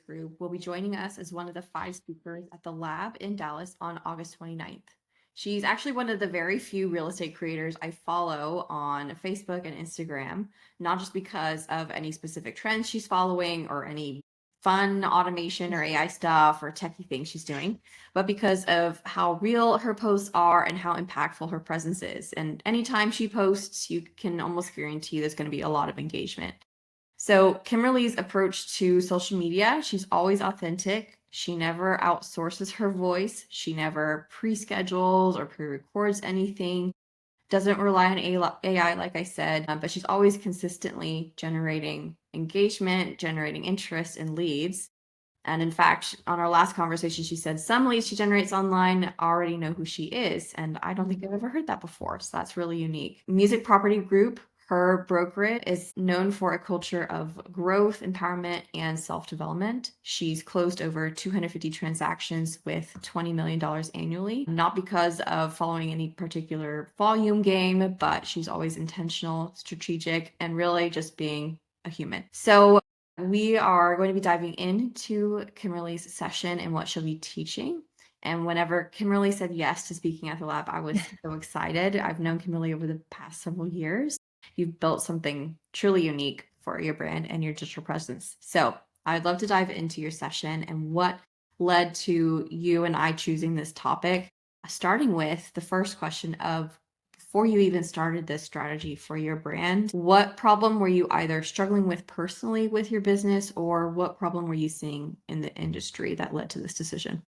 Group will be joining us as one of the 5 speakers at the lab in Dallas on August 29th. She's actually one of the very few real estate creators I follow on Facebook and Instagram, not just because of any specific trends she's following or any fun automation or AI stuff or techie things she's doing, but because of how real her posts are and how impactful her presence is. And anytime she posts, you can almost guarantee there's going to be a lot of engagement. So Kimberly's approach to social media, she's always authentic. She never outsources her voice. She never pre-schedules or pre-records anything. Doesn't rely on AI, like I said, but she's always consistently generating engagement, generating interest and leads. And in fact, on our last conversation, she said some leads she generates online already know who she is. And I don't think I've ever heard that before. So that's really unique. Music Property Group, her brokerage, is known for a culture of growth, empowerment, and self-development. She's closed over 250 transactions with $20 million annually, not because of following any particular volume game, but she's always intentional, strategic, and really just being a human. So we are going to be diving into Kimberly's session and what she'll be teaching. And whenever Kimberly said yes to speaking at the lab, I was so excited. I've known Kimberly over the past several years. You've built something truly unique for your brand and your digital presence. So I'd love to dive into your session and what led to you and I choosing this topic, starting with the first question of, before you even started this strategy for your brand, what problem were you either struggling with personally with your business, or what problem were you seeing in the industry that led to this decision?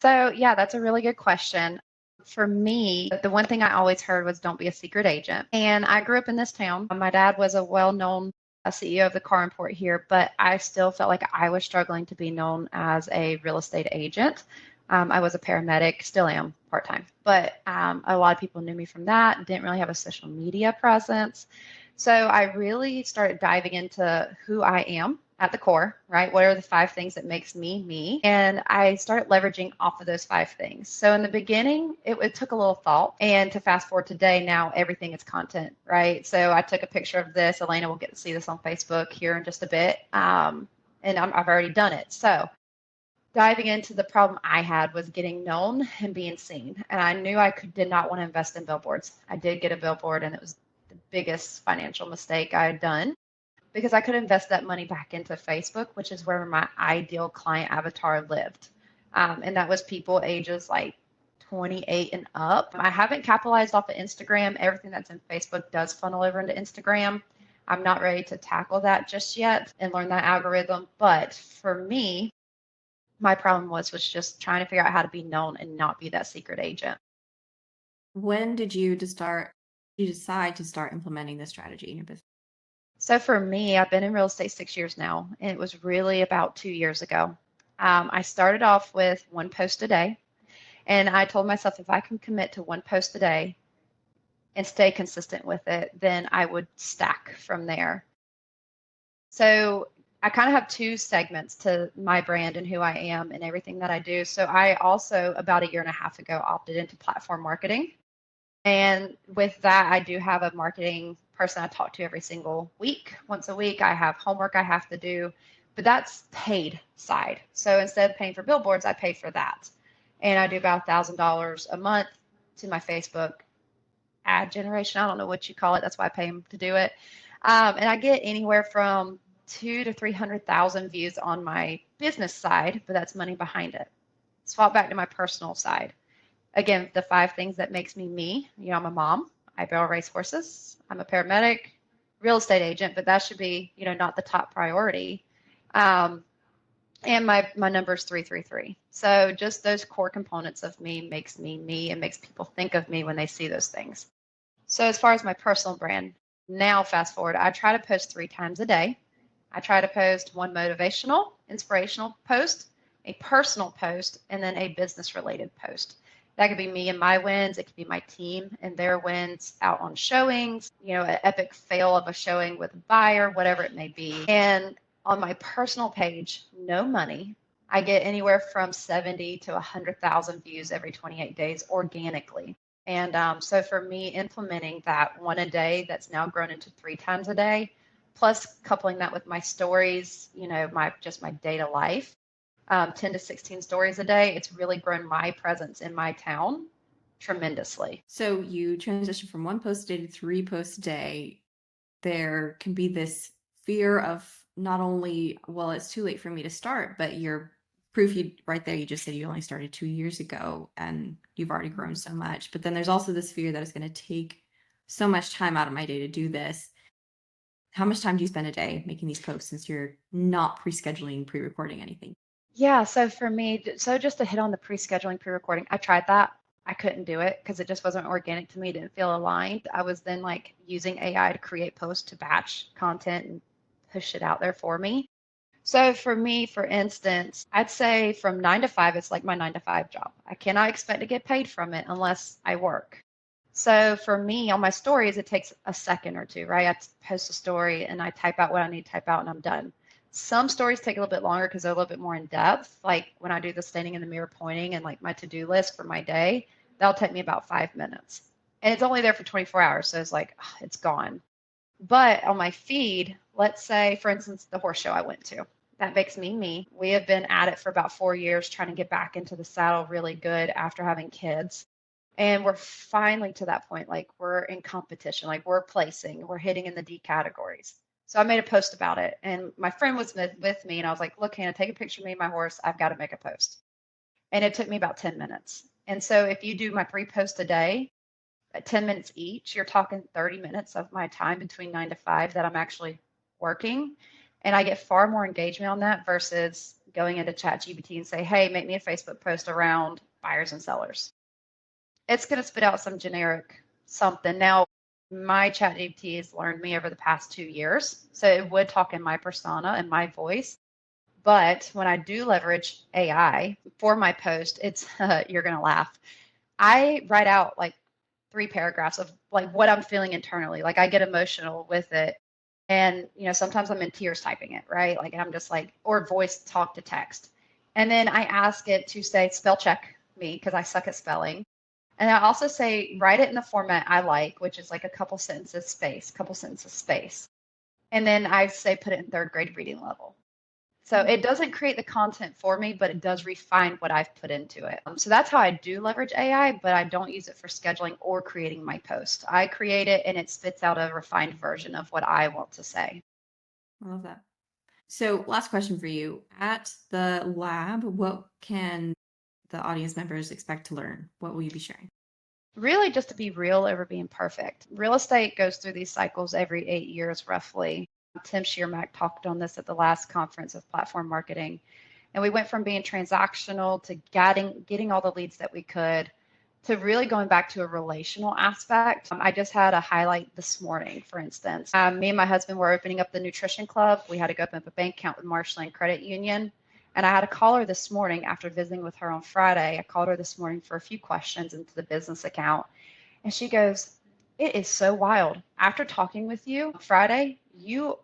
So, yeah, that's a really good question. For me, the one thing I always heard was don't be a secret agent. And I grew up in this town. My dad was a well-known CEO of the car import here, but I still felt like I was struggling to be known as a real estate agent. I was a paramedic, still am part-time, but a lot of people knew me from that, didn't really have a social media presence. So I really started diving into who I am at the core, right? What are the 5 things that makes me me? And I started leveraging off of those 5 things. So in the beginning, it took a little thought. And to fast forward today, now everything is content, right? So I took a picture of this. Elena will get to see this on Facebook here in just a bit. And I've already done it. So diving into the problem I had was getting known and being seen. And I knew did not want to invest in billboards. I did get a billboard, and it was the biggest financial mistake I had done because I could invest that money back into Facebook, which is where my ideal client avatar lived. And that was people ages like 28 and up. I haven't capitalized off of Instagram. Everything that's in Facebook does funnel over into Instagram. I'm not ready to tackle that just yet and learn that algorithm. But for me, my problem was just trying to figure out how to be known and not be that secret agent. When did you decide to start implementing this strategy in your business? So for me, I've been in real estate 6 years now, and it was really about 2 years ago. I started off with one post a day, and I told myself if I can commit to one post a day and stay consistent with it, then I would stack from there. So I kind of have 2 segments to my brand and who I am and everything that I do. So I also, about a year and a half ago, opted into platform marketing. And with that, I do have a marketing person I talk to every single week. Once a week, I have homework I have to do, but that's paid side. So instead of paying for billboards, I pay for that. And I do about $1,000 a month to my Facebook ad generation. I don't know what you call it. That's why I pay them to do it. And I get anywhere from 200,000 to 300,000 views on my business side, but that's money behind it. Swap back to my personal side. Again, the 5 things that makes me me. I'm a mom. I barrel race horses. I'm a paramedic, real estate agent, but that should be, not the top priority. And my number is 333. So just those core components of me makes me me and makes people think of me when they see those things. So as far as my personal brand, now fast forward, I try to post 3 times a day. I try to post one motivational, inspirational post, a personal post, and then a business related post. That could be me and my wins. It could be my team and their wins out on showings, an epic fail of a showing with a buyer, whatever it may be. And on my personal page, no money, I get anywhere from 70 to 100,000 views every 28 days organically. And so for me, implementing that one a day that's now grown into 3 times a day plus coupling that with my stories, my data life, 10 to 16 stories a day, it's really grown my presence in my town tremendously. So you transition from one post a day to 3 posts a day. There can be this fear of not only, well, it's too late for me to start, but you're proof you right there. You just said you only started 2 years ago and you've already grown so much. But then there's also this fear that it's going to take so much time out of my day to do this. How much time do you spend a day making these posts since you're not pre-scheduling, pre-recording anything? Yeah, so for me, so just to hit on the pre-scheduling, pre-recording, I tried that. I couldn't do it because it just wasn't organic to me, didn't feel aligned. I was then like using AI to create posts to batch content and push it out there for me. So for me, for instance, I'd say from 9 to 5, it's like my 9 to 5 job. I cannot expect to get paid from it unless I work. So for me, on my stories, it takes a second or two, right? I post a story and I type out what I need to type out and I'm done. Some stories take a little bit longer because they're a little bit more in depth. Like when I do the standing in the mirror pointing and like my to-do list for my day, that'll take me about 5 minutes. And it's only there for 24 hours. So it's like, it's gone. But on my feed, let's say, for instance, the horse show I went to, that makes me me. We have been at it for about 4 years, trying to get back into the saddle really good after having kids. And we're finally to that point, like we're in competition, like we're placing, we're hitting in the D categories. So I made a post about it. And my friend was with me, and I was like, look, Hannah, take a picture of me and my horse. I've got to make a post. And it took me about 10 minutes. And so if you do my 3 posts a day, at 10 minutes each, you're talking 30 minutes of my time between 9 to 5 that I'm actually working. And I get far more engagement on that versus going into ChatGPT and say, hey, make me a Facebook post around buyers and sellers. It's going to spit out some generic something. Now, my ChatGPT has learned me over the past 2 years. So it would talk in my persona and my voice. But when I do leverage AI for my post, it's, you're going to laugh. I write out like 3 paragraphs of like what I'm feeling internally. Like I get emotional with it. And, sometimes I'm in tears typing it, right? Like I'm just like, or voice talk to text. And then I ask it to say, spell check me because I suck at spelling. And I also say, write it in the format I like, which is like a couple sentences space, couple sentences space. And then I say, put it in third grade reading level. So Mm. it doesn't create the content for me, but it does refine what I've put into it. So that's how I do leverage AI, but I don't use it for scheduling or creating my post. I create it and it spits out a refined version of what I want to say. I love that. So, last question for you. At the lab, what can the audience members expect to learn? What will you be sharing? Really, just to be real over being perfect. Real estate goes through these cycles every 8 years, roughly. Tim Shearmack talked on this at the last conference of platform marketing. And we went from being transactional to getting all the leads that we could to really going back to a relational aspect. I just had a highlight this morning, for instance. Me and my husband were opening up the nutrition club. We had to go open up a bank account with Marshland Credit Union. And I had to call her this morning after visiting with her on Friday. I called her this morning for a few questions into the business account. And she goes, it is so wild. After talking with you Friday, you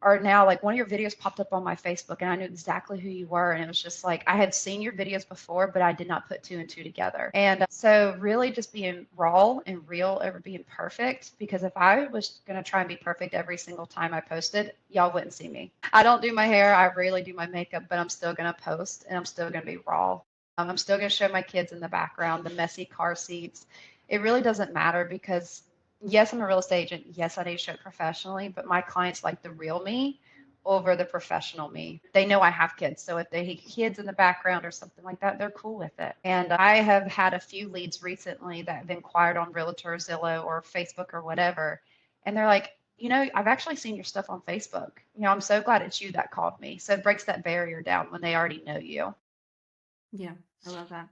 are now like one of your videos popped up on my Facebook and I knew exactly who you were. And it was just like I had seen your videos before, but I did not put two and two together. And so, really, just being raw and real over being perfect. Because if I was going to try and be perfect every single time I posted, y'all wouldn't see me. I don't do my hair, I rarely do my makeup, but I'm still going to post and I'm still going to be raw. I'm still going to show my kids in the background, the messy car seats. It really doesn't matter because yes, I'm a real estate agent. Yes, I need to show it professionally, but my clients like the real me over the professional me. They know I have kids. So if they have kids in the background or something like that, they're cool with it. And I have had a few leads recently that have inquired on Realtor, Zillow, or Facebook or whatever. And they're like, I've actually seen your stuff on Facebook. I'm so glad it's you that called me. So it breaks that barrier down when they already know you. Yeah, I love that.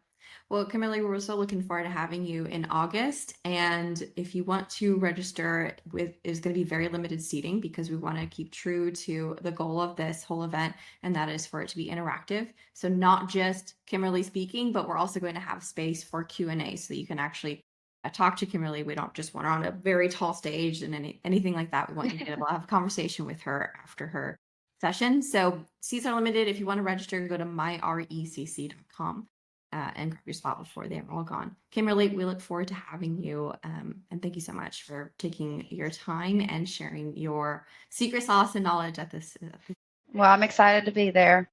Well, Kimberly, we're so looking forward to having you in August. And if you want to register with, is going to be very limited seating because we want to keep true to the goal of this whole event, and that is for it to be interactive. So not just Kimberly speaking, but we're also going to have space for Q&A so that you can actually talk to Kimberly. We don't just want her on a very tall stage and anything like that. We want you to be able to have a conversation with her after her session. So seats are limited. If you want to register, go to myrecc.com. and grab your spot before they are all gone. Kymerlee, we look forward to having you. And thank you so much for taking your time and sharing your secret sauce and knowledge at this. Well, I'm excited to be there.